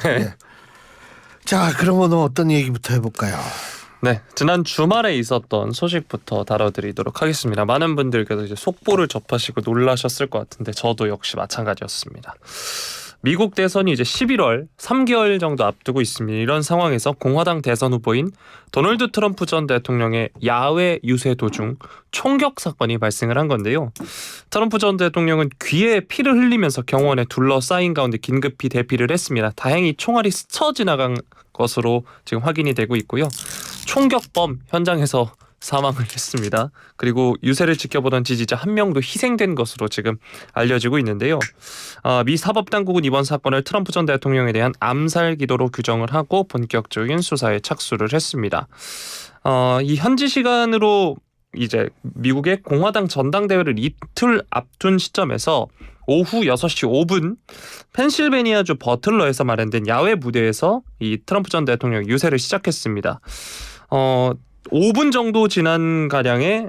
예. 자, 그러면 어떤 얘기부터 해볼까요? 네, 지난 주말에 있었던 소식부터 다뤄드리도록 하겠습니다. 많은 분들께서 이제 속보를 접하시고 놀라셨을 것 같은데 저도 역시 마찬가지였습니다. 미국 대선이 이제 11월 3개월 정도 앞두고 있습니다. 이런 상황에서 공화당 대선 후보인 도널드 트럼프 전 대통령의 야외 유세 도중 총격 사건이 발생을 한 건데요. 트럼프 전 대통령은 귀에 피를 흘리면서 경호원에 둘러싸인 가운데 긴급히 대피를 했습니다. 다행히 총알이 스쳐 지나간 것으로 지금 확인이 되고 있고요. 총격범 현장에서 사망을 했습니다. 그리고 유세를 지켜보던 지지자 한 명도 희생된 것으로 지금 알려지고 있는데요. 미 사법당국은 이번 사건을 트럼프 전 대통령에 대한 암살 기도로 규정을 하고 본격적인 수사에 착수를 했습니다. 이 현지 시간으로 이제 미국의 공화당 전당대회를 이틀 앞둔 시점에서 오후 6시 5분 펜실베니아주 버틀러에서 마련된 야외 무대에서 이 트럼프 전 대통령 유세를 시작했습니다. 5분 정도 지난 가량에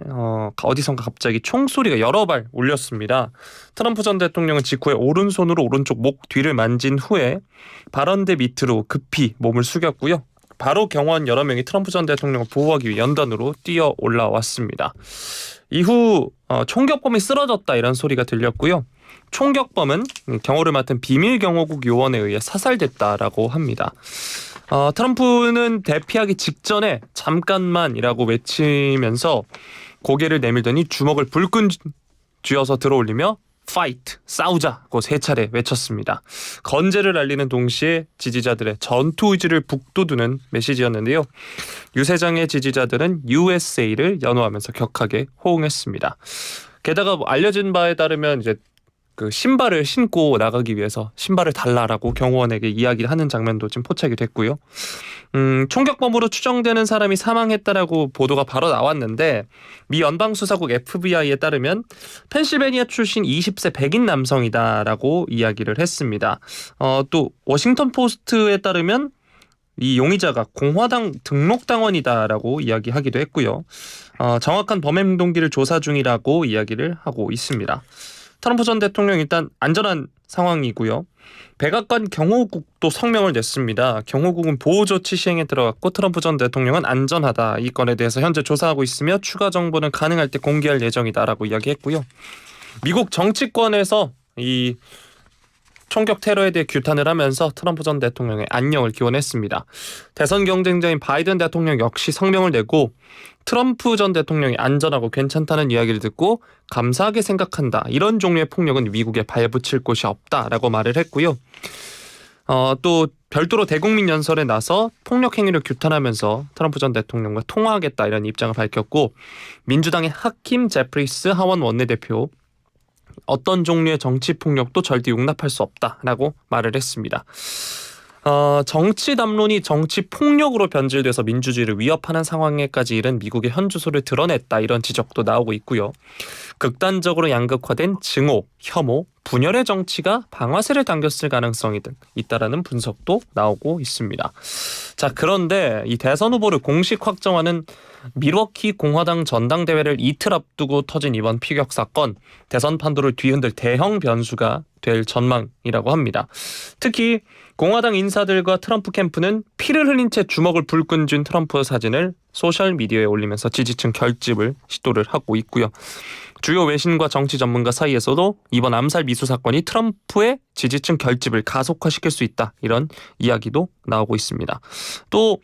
어디선가 갑자기 총소리가 여러 발 울렸습니다. 트럼프 전 대통령은 직후에 오른손으로 오른쪽 목 뒤를 만진 후에 발언대 밑으로 급히 몸을 숙였고요. 바로 경호원 여러 명이 트럼프 전 대통령을 보호하기 위해 연단으로 뛰어 올라왔습니다. 이후 총격범이 쓰러졌다 이런 소리가 들렸고요. 총격범은 경호를 맡은 비밀 경호국 요원에 의해 사살됐다라고 합니다. 트럼프는 대피하기 직전에 잠깐만이라고 외치면서 고개를 내밀더니 주먹을 불끈 쥐어서 들어올리며 파이트, 싸우자고 세 차례 외쳤습니다. 건재를 알리는 동시에 지지자들의 전투 의지를 북돋우는 메시지였는데요. 유세장의 지지자들은 USA를 연호하면서 격하게 호응했습니다. 게다가 알려진 바에 따르면 이제 그 신발을 신고 나가기 위해서 신발을 달라라고 경호원에게 이야기하는 장면도 지금 포착이 됐고요. 총격범으로 추정되는 사람이 사망했다라고 보도가 바로 나왔는데 미 연방수사국 FBI에 따르면 펜실베니아 출신 20세 백인 남성이다라고 이야기를 했습니다. 또 워싱턴 포스트에 따르면 이 용의자가 공화당 등록당원이다라고 이야기하기도 했고요. 정확한 범행 동기를 조사 중이라고 이야기를 하고 있습니다. 트럼프 전 대통령 일단 안전한 상황이고요. 백악관 경호국도 성명을 냈습니다. 경호국은 보호조치 시행에 들어갔고 트럼프 전 대통령은 안전하다. 이 건에 대해서 현재 조사하고 있으며 추가 정보는 가능할 때 공개할 예정이다라고 이야기했고요. 미국 정치권에서 이 총격 테러에 대해 규탄을 하면서 트럼프 전 대통령의 안녕을 기원했습니다. 대선 경쟁자인 바이든 대통령 역시 성명을 내고 트럼프 전 대통령이 안전하고 괜찮다는 이야기를 듣고 감사하게 생각한다. 이런 종류의 폭력은 미국에 발붙일 곳이 없다라고 말을 했고요. 또 별도로 대국민 연설에 나서 폭력 행위를 규탄하면서 트럼프 전 대통령과 통화하겠다 이런 입장을 밝혔고 민주당의 하킴 제프리스 하원 원내대표 어떤 종류의 정치 폭력도 절대 용납할 수 없다라고 말을 했습니다. 정치 담론이 정치 폭력으로 변질돼서 민주주의를 위협하는 상황에까지 이른 미국의 현주소를 드러냈다 이런 지적도 나오고 있고요. 극단적으로 양극화된 증오, 혐오, 분열의 정치가 방아쇠를 당겼을 가능성이 있다라는 분석도 나오고 있습니다. 자, 그런데 이 대선 후보를 공식 확정하는 밀워키 공화당 전당대회를 이틀 앞두고 터진 이번 피격 사건, 대선 판도를 뒤흔들 대형 변수가 될 전망이라고 합니다. 특히 공화당 인사들과 트럼프 캠프는 피를 흘린 채 주먹을 불끈 쥔 트럼프 사진을 소셜미디어에 올리면서 지지층 결집을 시도를 하고 있고요. 주요 외신과 정치 전문가 사이에서도 이번 암살 미수 사건이 트럼프의 지지층 결집을 가속화시킬 수 있다. 이런 이야기도 나오고 있습니다. 또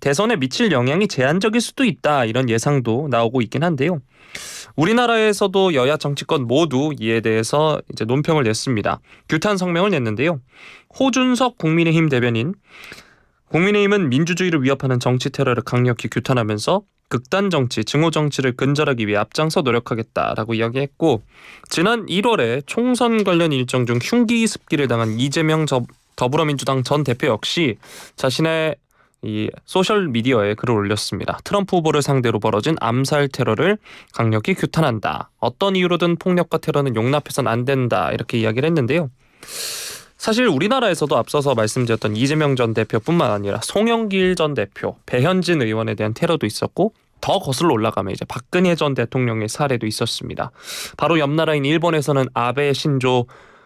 대선에 미칠 영향이 제한적일 수도 있다. 이런 예상도 나오고 있긴 한데요. 우리나라에서도 여야 정치권 모두 이에 대해서 이제 논평을 냈습니다. 규탄 성명을 냈는데요. 호준석 국민의힘 대변인, 국민의힘은 민주주의를 위협하는 정치 테러를 강력히 규탄하면서 극단 정치, 증오 정치를 근절하기 위해 앞장서 노력하겠다라고 이야기했고, 지난 1월에 총선 관련 일정 중 흉기 습기를 당한 이재명 더불어민주당 전 대표 역시 자신의 이 소셜 미디어에 글을 올렸습니다. 트럼프 후보를 상대로 벌어진 암살 테러를 강력히 규탄한다. 어떤 이유로든 폭력과 테러는 용납해서는 안 된다. 이렇게 이야기를 했는데요. 사실 우리나라에서도 앞서서 말씀드렸던 이재명 전 대표뿐만 아니라 송영길 전 대표, 배현진 의원에 대한 테러도 있었고 더 거슬러 올라가면 이제 박근혜 전 대통령의 사례도 있었습니다. 바로 옆 나라인 일본에서는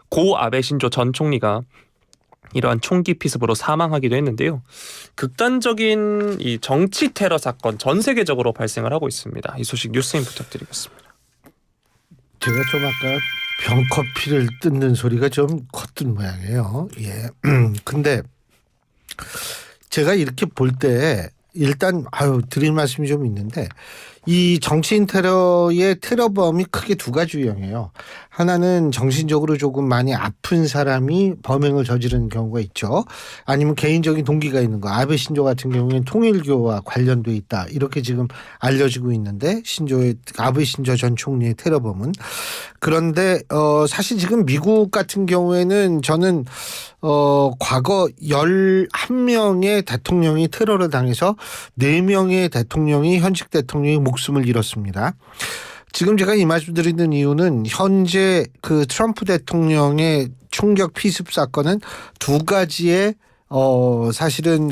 고 아베 신조 전 총리가 이러한 총기 피습으로 사망하기도 했는데요. 극단적인 이 정치 테러 사건 전 세계적으로 발생을 하고 있습니다. 이 소식 뉴스인 부탁드리겠습니다. 제가 좀 아까 병커피를 뜯는 소리가 좀 컸던 모양이에요. 예. 근데 제가 이렇게 볼 때 일단 드릴 말씀이 좀 있는데 이 정치인 테러의 테러범이 크게 두 가지 유형이에요. 하나는 정신적으로 조금 많이 아픈 사람이 범행을 저지르는 경우가 있죠. 아니면 개인적인 동기가 있는 거. 아베 신조 같은 경우에는 통일교와 관련돼 있다. 이렇게 지금 알려지고 있는데 아베 신조 전 총리의 테러범은. 그런데 사실 지금 미국 같은 경우에는 저는 과거 11명의 대통령이 테러를 당해서 4명의 대통령이 현직 대통령이 목숨을 잃었습니다. 지금 제가 이 말씀 드리는 이유는 현재 그 트럼프 대통령의 총격 피습 사건은 두 가지의 사실은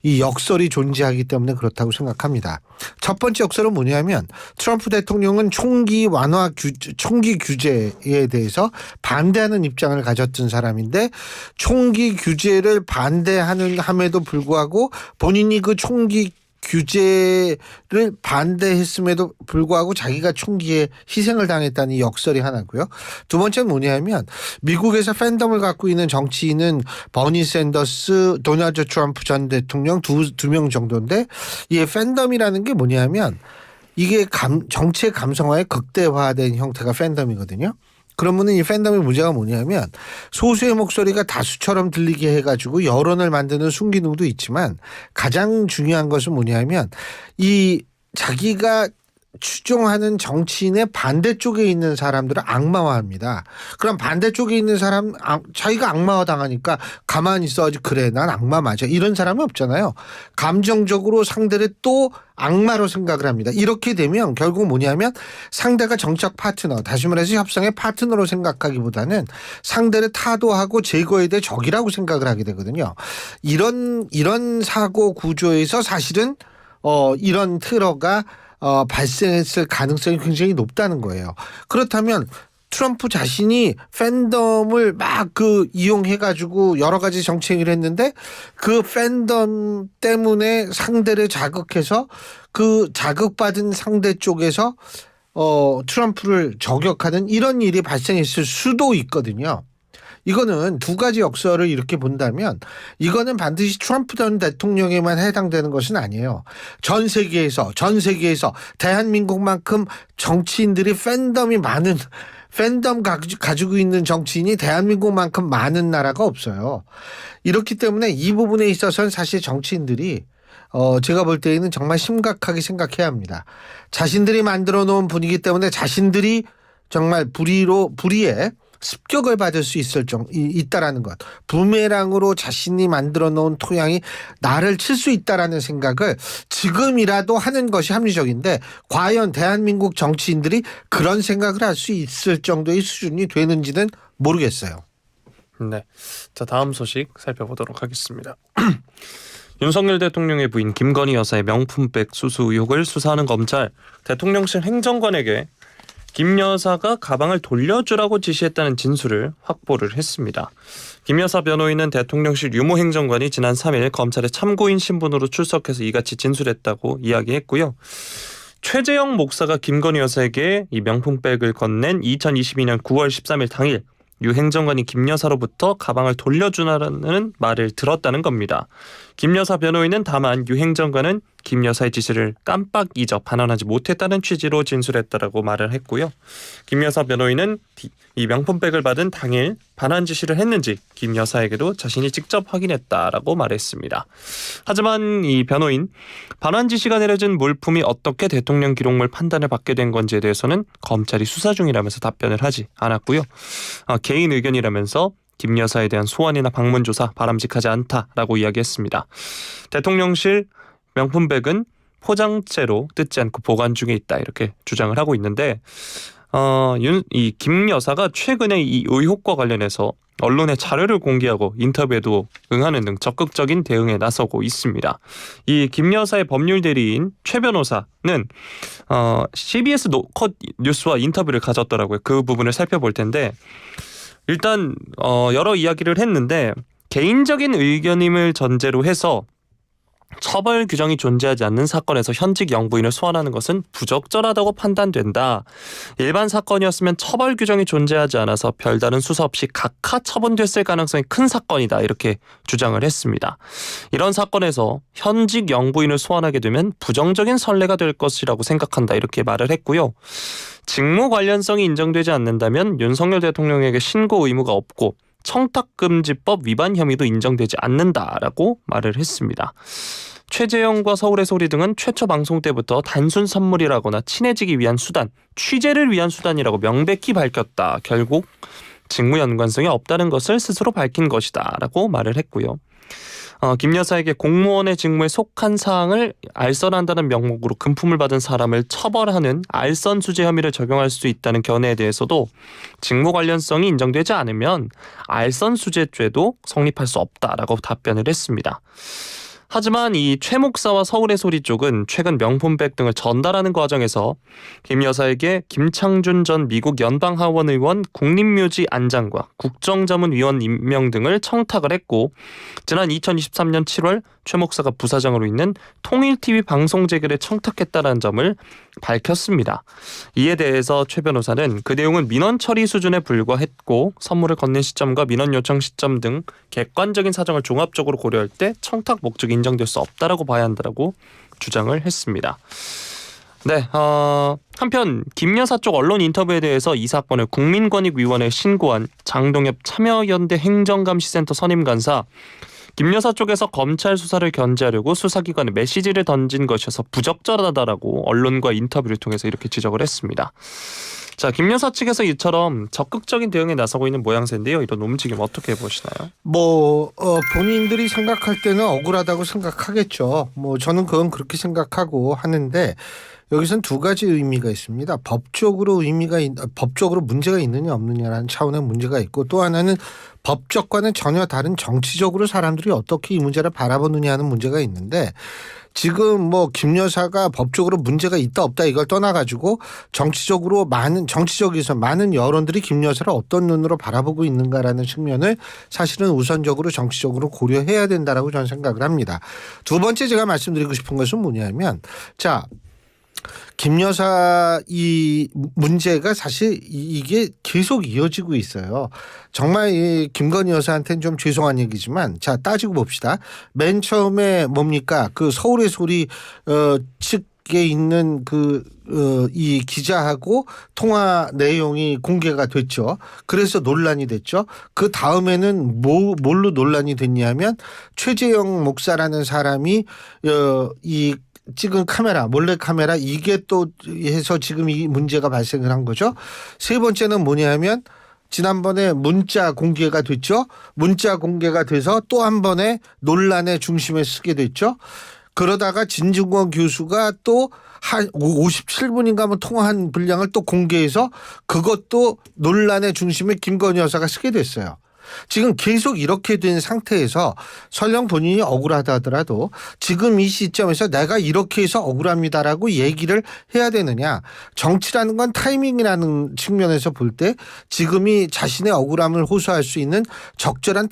이 역설이 존재하기 때문에 그렇다고 생각합니다. 첫 번째 역설은 뭐냐면 트럼프 대통령은 총기 완화 총기 규제에 대해서 반대하는 입장을 가졌던 사람인데 총기 규제를 함에도 불구하고 본인이 그 총기 규제를 반대했음에도 불구하고 자기가 총기에 희생을 당했다는 역설이 하나고요. 두 번째는 뭐냐면 미국에서 팬덤을 갖고 있는 정치인은 버니 샌더스, 도널드 트럼프 전 대통령 두 명 정도인데 이 팬덤이라는 게 뭐냐면 이게 정치의 감성화에 극대화된 형태가 팬덤이거든요. 그러면은 이 팬덤의 문제가 뭐냐면 소수의 목소리가 다수처럼 들리게 해가지고 여론을 만드는 순기능도 있지만 가장 중요한 것은 뭐냐면 이 자기가 추종하는 정치인의 반대쪽에 있는 사람들을 악마화합니다. 그럼 반대쪽에 있는 사람 자기가 악마화 당하니까 가만히 있어야지. 그래 난 악마 맞아. 이런 사람이 없잖아요. 감정적으로 상대를 또 악마로 생각을 합니다. 이렇게 되면 결국 뭐냐면 상대가 정책 파트너, 다시 말해서 협상의 파트너로 생각하기보다는 상대를 타도하고 제거해야 될 적이라고 생각을 하게 되거든요. 이런 사고 구조에서 사실은 이런 테러가 발생했을 가능성이 굉장히 높다는 거예요. 그렇다면 트럼프 자신이 팬덤을 막 이용해가지고 여러 가지 정책을 했는데 그 팬덤 때문에 상대를 자극해서 그 자극받은 상대 쪽에서 트럼프를 저격하는 이런 일이 발생했을 수도 있거든요. 이거는 두 가지 역설을 이렇게 본다면 이거는 반드시 트럼프 전 대통령에만 해당되는 것은 아니에요. 전 세계에서 대한민국만큼 정치인들이 팬덤 가지고 있는 정치인이 대한민국만큼 많은 나라가 없어요. 이렇기 때문에 이 부분에 있어서는 사실 정치인들이 제가 볼 때에는 정말 심각하게 생각해야 합니다. 자신들이 만들어 놓은 분위기 때문에 자신들이 정말 불의에 습격을 받을 수 있다라는 것. 부메랑으로 자신이 만들어 놓은 토양이 나를 칠 수 있다라는 생각을 지금이라도 하는 것이 합리적인데 과연 대한민국 정치인들이 그런 생각을 할 수 있을 정도의 수준이 되는지는 모르겠어요. 네. 자, 다음 소식 살펴보도록 하겠습니다. 윤석열 대통령의 부인 김건희 여사의 명품백 수수 의혹을 수사하는 검찰, 대통령실 행정관에게 김 여사가 가방을 돌려주라고 지시했다는 진술을 확보를 했습니다. 김 여사 변호인은 대통령실 유모 행정관이 지난 3일 검찰의 참고인 신분으로 출석해서 이같이 진술했다고 이야기했고요. 최재형 목사가 김건희 여사에게 이 명품백을 건넨 2022년 9월 13일 당일 유 행정관이 김 여사로부터 가방을 돌려주라는 말을 들었다는 겁니다. 김 여사 변호인은 다만 유 행정관은 김 여사의 지시를 깜빡 잊어 반환하지 못했다는 취지로 진술했다라고 말을 했고요. 김 여사 변호인은 이 명품백을 받은 당일 반환 지시를 했는지 김 여사에게도 자신이 직접 확인했다라고 말했습니다. 하지만 이 변호인, 반환 지시가 내려진 물품이 어떻게 대통령 기록물 판단을 받게 된 건지에 대해서는 검찰이 수사 중이라면서 답변을 하지 않았고요. 개인 의견이라면서 김 여사에 대한 소환이나 방문 조사 바람직하지 않다라고 이야기했습니다. 대통령실 명품백은 포장재로 뜯지 않고 보관 중에 있다 이렇게 주장을 하고 있는데 이 김 여사가 최근에 이 의혹과 관련해서 언론에 자료를 공개하고 인터뷰에도 응하는 등 적극적인 대응에 나서고 있습니다. 이 김 여사의 법률 대리인 최 변호사는 CBS 컷 뉴스와 인터뷰를 가졌더라고요. 그 부분을 살펴볼 텐데 일단 여러 이야기를 했는데 개인적인 의견임을 전제로 해서 처벌 규정이 존재하지 않는 사건에서 현직 영부인을 소환하는 것은 부적절하다고 판단된다. 일반 사건이었으면 처벌 규정이 존재하지 않아서 별다른 수사 없이 각하 처분됐을 가능성이 큰 사건이다. 이렇게 주장을 했습니다. 이런 사건에서 현직 영부인을 소환하게 되면 부정적인 선례가 될 것이라고 생각한다. 이렇게 말을 했고요. 직무 관련성이 인정되지 않는다면 윤석열 대통령에게 신고 의무가 없고 청탁금지법 위반 혐의도 인정되지 않는다라고 말을 했습니다. 최재형과 서울의 소리 등은 최초 방송 때부터 단순 선물이라거나 친해지기 위한 수단, 취재를 위한 수단이라고 명백히 밝혔다. 결국 직무 연관성이 없다는 것을 스스로 밝힌 것이다라고 말을 했고요. 김 여사에게 공무원의 직무에 속한 사항을 알선한다는 명목으로 금품을 받은 사람을 처벌하는 알선수재 혐의를 적용할 수 있다는 견해에 대해서도 직무 관련성이 인정되지 않으면 알선수재죄도 성립할 수 없다라고 답변을 했습니다. 하지만 이 최 목사와 서울의 소리 쪽은 최근 명품백 등을 전달하는 과정에서 김 여사에게 김창준 전 미국 연방하원 의원 국립묘지 안장과 국정자문위원 임명 등을 청탁을 했고 지난 2023년 7월 최 목사가 부사장으로 있는 통일TV 방송 재개를 청탁했다는 점을 밝혔습니다. 이에 대해서 최 변호사는 그 내용은 민원 처리 수준에 불과했고 선물을 건넨 시점과 민원 요청 시점 등 객관적인 사정을 종합적으로 고려할 때 청탁 목적이 인정될 수 없다라고 봐야 한다라고 주장을 했습니다. 네, 한편 김 여사 쪽 언론 인터뷰에 대해서 이 사건을 국민권익위원회에 신고한 장동엽 참여연대 행정감시센터 선임간사 김 여사 쪽에서 검찰 수사를 견제하려고 수사기관에 메시지를 던진 것이어서 부적절하다라고 언론과 인터뷰를 통해서 이렇게 지적을 했습니다. 자, 김 여사 측에서 이처럼 적극적인 대응에 나서고 있는 모양새인데요. 이런 움직임 어떻게 보시나요? 본인들이 생각할 때는 억울하다고 생각하겠죠. 저는 그건 그렇게 생각하고 하는데 여기서는 두 가지 의미가 있습니다. 법적으로 문제가 있느냐 없느냐라는 차원의 문제가 있고 또 하나는 법적과는 전혀 다른 정치적으로 사람들이 어떻게 이 문제를 바라보느냐 하는 문제가 있는데 지금 김 여사가 법적으로 문제가 있다 없다 이걸 떠나가지고 정치적에서 많은 여론들이 김 여사를 어떤 눈으로 바라보고 있는가라는 측면을 사실은 우선적으로 정치적으로 고려해야 된다라고 저는 생각을 합니다. 두 번째 제가 말씀드리고 싶은 것은 뭐냐면 김 여사 이 문제가 사실 이게 계속 이어지고 있어요. 정말 이 김건희 여사한테는 좀 죄송한 얘기지만 자 따지고 봅시다. 맨 처음에 뭡니까 그 서울의 소리 측에 있는 이 기자하고 통화 내용이 공개가 됐죠. 그래서 논란이 됐죠. 그 다음에는 뭘로 논란이 됐냐면 최재형 목사라는 사람이 이 찍은 카메라, 몰래 카메라 이게 또 해서 지금 이 문제가 발생을 한 거죠. 세 번째는 뭐냐면 지난번에 문자 공개가 됐죠. 문자 공개가 돼서 또 한 번의 논란의 중심에 서게 됐죠. 그러다가 진중권 교수가 또 한 57분인가 뭐 통화한 분량을 또 공개해서 그것도 논란의 중심에 김건희 여사가 서게 됐어요. 지금 계속 이렇게 된 상태에서 설령 본인이 억울하다 하더라도 지금 이 시점에서 내가 이렇게 해서 억울합니다라고 얘기를 해야 되느냐. 정치라는 건 타이밍이라는 측면에서 볼 때 지금이 자신의 억울함을 호소할 수 있는 적절한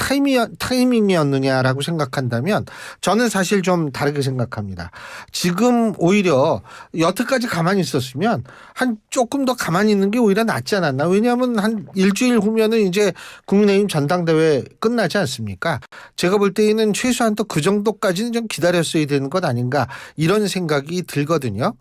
타이밍이었느냐라고 생각한다면 저는 사실 좀 다르게 생각합니다. 지금 오히려 여태까지 가만히 있었으면 한 조금 더 가만히 있는 게 오히려 낫지 않았나. 왜냐하면 한 일주일 후면은 이제 국민의힘 전당대회 끝나지 않습니까? 제가 볼 때에는 최소한 또 그 정도까지는 좀 기다렸어야 되는 것 아닌가 이런 생각이 들거든요.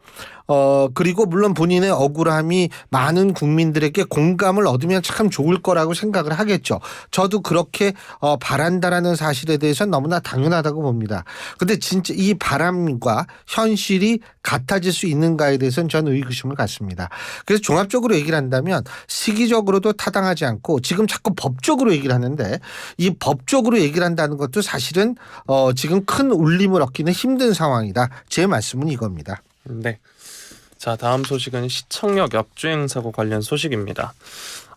그리고 물론 본인의 억울함이 많은 국민들에게 공감을 얻으면 참 좋을 거라고 생각을 하겠죠. 저도 그렇게 바란다라는 사실에 대해서는 너무나 당연하다고 봅니다. 그런데 진짜 이 바람과 현실이 같아질 수 있는가에 대해서는 저는 의구심을 갖습니다. 그래서 종합적으로 얘기를 한다면 시기적으로도 타당하지 않고 지금 자꾸 법적으로 얘기를 하는데 이 법적으로 얘기를 한다는 것도 사실은 지금 큰 울림을 얻기는 힘든 상황이다. 제 말씀은 이겁니다. 네. 자, 다음 소식은 시청역 역주행 사고 관련 소식입니다.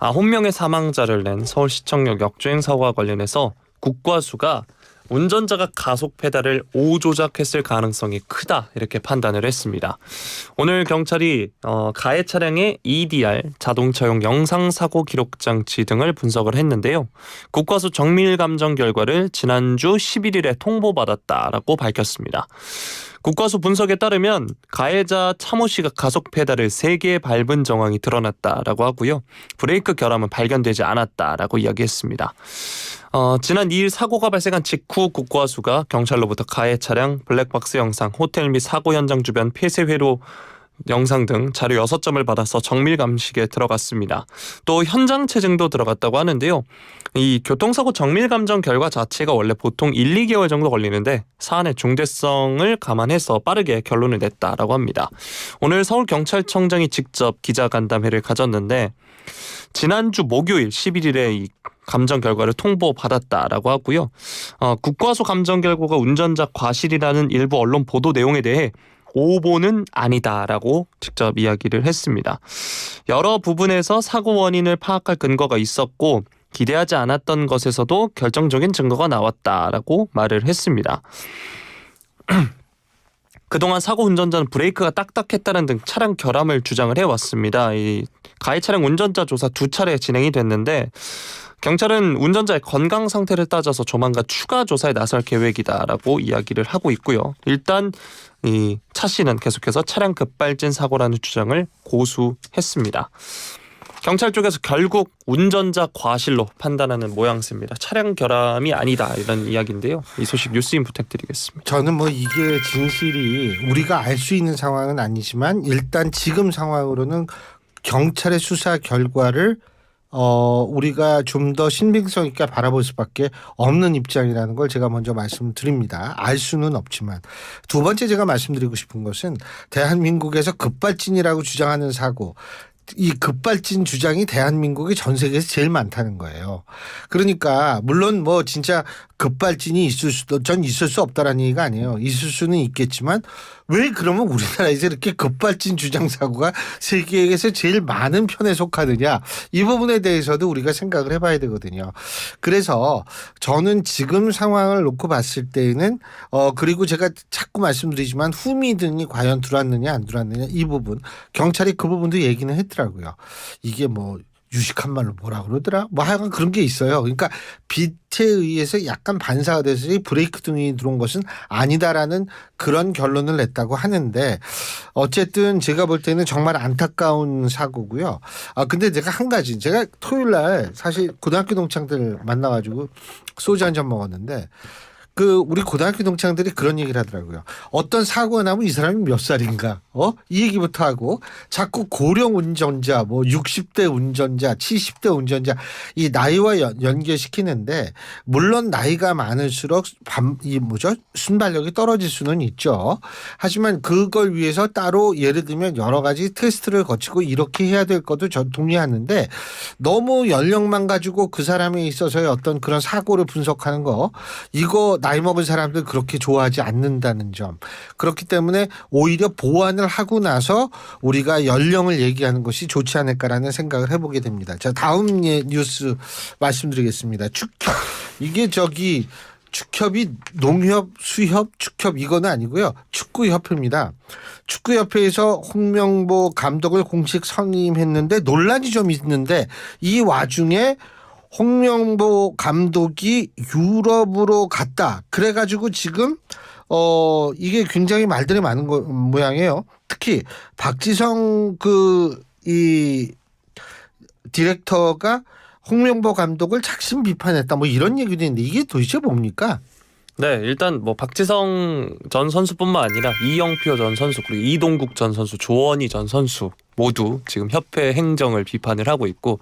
9명의 사망자를 낸 서울시청역 역주행 사고와 관련해서 국과수가 운전자가 가속 페달을 오조작했을 가능성이 크다 이렇게 판단을 했습니다. 오늘 경찰이 가해 차량의 EDR 자동차용 영상사고 기록 장치 등을 분석을 했는데요. 국과수 정밀 감정 결과를 지난주 11일에 통보받았다라고 밝혔습니다. 국과수 분석에 따르면 가해자 차모 씨가 가속 페달을 3개 밟은 정황이 드러났다라고 하고요. 브레이크 결함은 발견되지 않았다라고 이야기했습니다. 지난 2일 사고가 발생한 직후 국과수가 경찰로부터 가해 차량, 블랙박스 영상, 호텔 및 사고 현장 주변 폐쇄 회로 영상 등 자료 6점을 받아서 정밀 감식에 들어갔습니다. 또 현장 체증도 들어갔다고 하는데요. 이 교통사고 정밀 감정 결과 자체가 원래 보통 1, 2개월 정도 걸리는데 사안의 중대성을 감안해서 빠르게 결론을 냈다라고 합니다. 오늘 서울경찰청장이 직접 기자간담회를 가졌는데 지난주 목요일 11일에 이 감정 결과를 통보받았다라고 하고요. 국과수 감정 결과가 운전자 과실이라는 일부 언론 보도 내용에 대해 오보는 아니다라고 직접 이야기를 했습니다. 여러 부분에서 사고 원인을 파악할 근거가 있었고 기대하지 않았던 것에서도 결정적인 증거가 나왔다라고 말을 했습니다. 그동안 사고 운전자는 브레이크가 딱딱했다는 등 차량 결함을 주장을 해왔습니다. 이 가해 차량 운전자 조사 2차례 진행이 됐는데 경찰은 운전자의 건강 상태를 따져서 조만간 추가 조사에 나설 계획이다라고 이야기를 하고 있고요. 일단 이 차 씨는 계속해서 차량 급발진 사고라는 주장을 고수했습니다. 경찰 쪽에서 결국 운전자 과실로 판단하는 모양새입니다. 차량 결함이 아니다 이런 이야기인데요. 이 소식 뉴스인 부탁드리겠습니다. 저는 뭐 이게 진실이 우리가 알 수 있는 상황은 아니지만 일단 지금 상황으로는 경찰의 수사 결과를 우리가 좀 더 신빙성 있게 바라볼 수밖에 없는 입장이라는 걸 제가 먼저 말씀드립니다. 알 수는 없지만. 두 번째 제가 말씀드리고 싶은 것은 대한민국에서 급발진이라고 주장하는 사고, 이 급발진 주장이 대한민국이 전 세계에서 제일 많다는 거예요. 그러니까 물론 뭐 진짜 급발진이 있을 수 없다라는 얘기가 아니에요. 있을 수는 있겠지만 왜 그러면 우리나라에서 이렇게 급발진 주장 사고가 세계에서 제일 많은 편에 속하느냐, 이 부분에 대해서도 우리가 생각을 해봐야 되거든요. 그래서 저는 지금 상황을 놓고 봤을 때에는 그리고 제가 자꾸 말씀드리지만 흠이 등이 과연 들어왔느냐 안 들어왔느냐 이 부분 경찰이 그 부분도 얘기는 했더라고요. 이게 뭐 유식한 말로 뭐라 그러더라? 뭐 하여간 그런 게 있어요. 그러니까 빛에 의해서 약간 반사가 돼서 브레이크 등이 들어온 것은 아니다라는 그런 결론을 냈다고 하는데 어쨌든 제가 볼 때는 정말 안타까운 사고고요. 근데 제가 한 가지, 제가 토요일 날 사실 고등학교 동창들 만나가지고 소주 한 잔 먹었는데 우리 고등학교 동창들이 그런 얘기를 하더라고요. 어떤 사고가 나면 이 사람이 몇 살인가? 이 얘기부터 하고 자꾸 고령 운전자, 뭐 60대 운전자, 70대 운전자 이 나이와 연계시키는데 물론 나이가 많을수록 순발력이 떨어질 수는 있죠. 하지만 그걸 위해서 따로 예를 들면 여러 가지 테스트를 거치고 이렇게 해야 될 것도 전 동의하는데 너무 연령만 가지고 그 사람에 있어서의 어떤 그런 사고를 분석하는 거 이거 나이 먹은 사람들 그렇게 좋아하지 않는다는 점. 그렇기 때문에 오히려 보완을 하고 나서 우리가 연령을 얘기하는 것이 좋지 않을까라는 생각을 해보게 됩니다. 자, 다음 뉴스 말씀드리겠습니다. 축협. 이게 축협이 농협, 수협, 축협 이거는 아니고요. 축구협회입니다. 축구협회에서 홍명보 감독을 공식 선임했는데 논란이 좀 있는데 이 와중에 홍명보 감독이 유럽으로 갔다. 그래가지고 지금 이게 굉장히 말들이 많은 모양이에요. 특히 박지성 이 디렉터가 홍명보 감독을 작심 비판했다. 뭐 이런 얘기도 있는데 이게 도대체 뭡니까? 네, 일단 뭐 박지성 전 선수뿐만 아니라 이영표 전 선수 그리고 이동국 전 선수, 조원희 전 선수 모두 지금 협회 행정을 비판을 하고 있고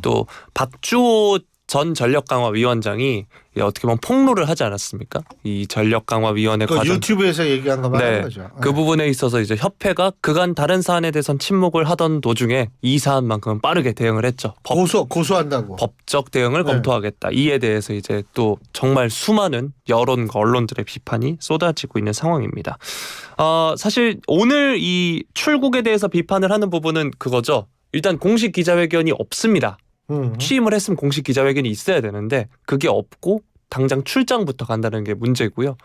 또 박주호 전 전력강화위원장이 어떻게 보면 폭로를 하지 않았습니까? 이 전력강화위원회 과정 유튜브에서 얘기한 거 말하는 거죠. 그 부분에 있어서 이제 협회가 그간 다른 사안에 대해서는 침묵을 하던 도중에 이 사안만큼은 빠르게 대응을 했죠. 고소한다고. 법적 대응을 검토하겠다. 이에 대해서 이제 또 정말 수많은 여론과 언론들의 비판이 쏟아지고 있는 상황입니다. 사실 오늘 이 출국에 대해서 비판을 하는 부분은 그거죠. 일단 공식 기자회견이 없습니다. 취임을 했으면 공식 기자회견이 있어야 되는데 그게 없고 당장 출장부터 간다는 게 문제고요.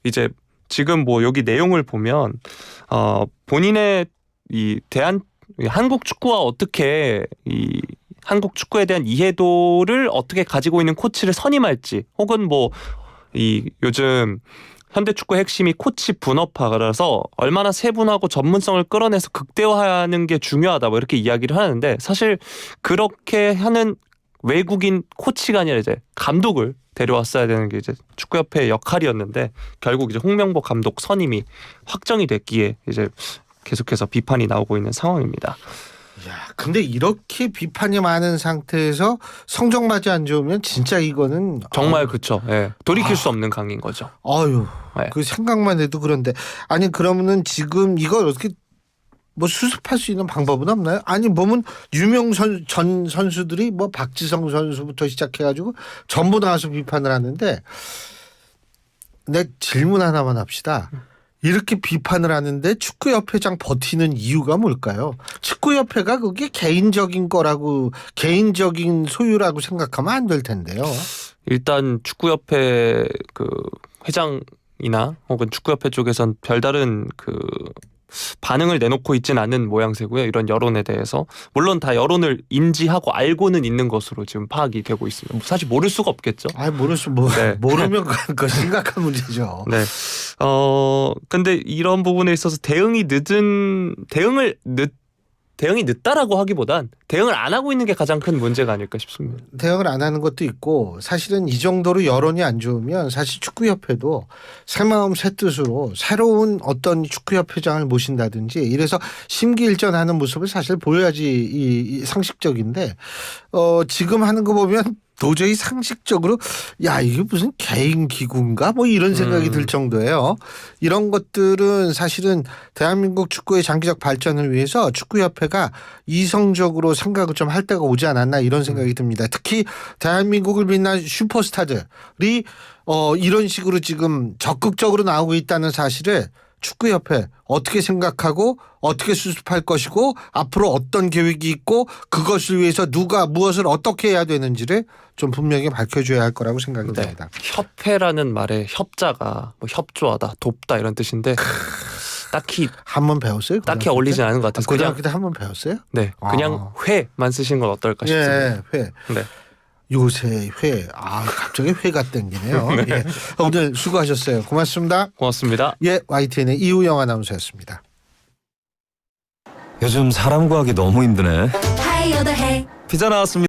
이제 지금 뭐 여기 내용을 보면 본인의 이 한국 축구와 어떻게 이 한국 축구에 대한 이해도를 어떻게 가지고 있는 코치를 선임할지, 혹은 뭐 이 요즘 현대 축구의 핵심이 코치 분업화라서 얼마나 세분하고 전문성을 끌어내서 극대화하는 게 중요하다, 뭐 이렇게 이야기를 하는데, 사실 그렇게 하는 외국인 코치가 아니라 이제 감독을 데려왔어야 되는 게 이제 축구협회의 역할이었는데, 결국 이제 홍명보 감독 선임이 확정이 됐기에 이제 계속해서 비판이 나오고 있는 상황입니다. 야, 근데 이렇게 비판이 많은 상태에서 성적마저 안 좋으면 진짜 이거는 정말 그쵸. 예. 돌이킬 수 없는 강인 거죠. 아유, 네. 그 생각만 해도 그런데, 아니 그러면은 지금 이걸 어떻게 뭐 수습할 수 있는 방법은 없나요? 아니 보면 유명 전 선수들이 뭐 박지성 선수부터 시작해가지고 전부 나와서 비판을 하는데, 내 질문 하나만 합시다. 이렇게 비판을 하는데 축구협회장 버티는 이유가 뭘까요? 축구협회가 그게 개인적인 거라고, 개인적인 소유라고 생각하면 안 될 텐데요. 일단 축구협회 회장이나 혹은 축구협회 쪽에선 별다른 반응을 내놓고 있지는 않은 모양새고요. 이런 여론에 대해서 물론 다 여론을 인지하고 알고는 있는 것으로 지금 파악이 되고 있습니다. 사실 모를 수가 없겠죠. 네. 모르면 그거 심각한 문제죠. 네. 근데 이런 부분에 있어서 대응이 늦다라고 하기보단 대응을 안 하고 있는 게 가장 큰 문제가 아닐까 싶습니다. 대응을 안 하는 것도 있고, 사실은 이 정도로 여론이 안 좋으면 사실 축구협회도 새 마음 새 뜻으로 새로운 어떤 축구협회장을 모신다든지 이래서 심기일전하는 모습을 사실 보여야지 이 상식적인데, 지금 하는 거 보면 도저히 상식적으로 이게 무슨 개인 기구인가 뭐 이런 생각이 들 정도예요. 이런 것들은 사실은 대한민국 축구의 장기적 발전을 위해서 축구협회가 이성적으로 생각을 좀 할 때가 오지 않았나, 이런 생각이 듭니다. 특히 대한민국을 빛난 슈퍼스타들이 이런 식으로 지금 적극적으로 나오고 있다는 사실을 축구협회 어떻게 생각하고 어떻게 수습할 것이고 앞으로 어떤 계획이 있고 그것을 위해서 누가 무엇을 어떻게 해야 되는지를 좀 분명히 밝혀줘야 할 거라고 생각이 듭니다. 협회라는 말의 협자가 뭐 협조하다, 돕다 이런 뜻인데 딱히 한번 배웠어요? 딱히 어울리진 않은 것 같아서 고등학교 때 한번 배웠어요? 네, 그냥 회만 쓰신 건 어떨까 싶습니다. 예, 회. 네. 요새 회. 갑자기 회가 땡기네요. 네. 예. 오늘 수고하셨어요. 고맙습니다. 고맙습니다. 예, YTN의 이우영 아나운서였습니다. 요즘 사람 구하기 너무 힘드네. 피자 나왔습니다.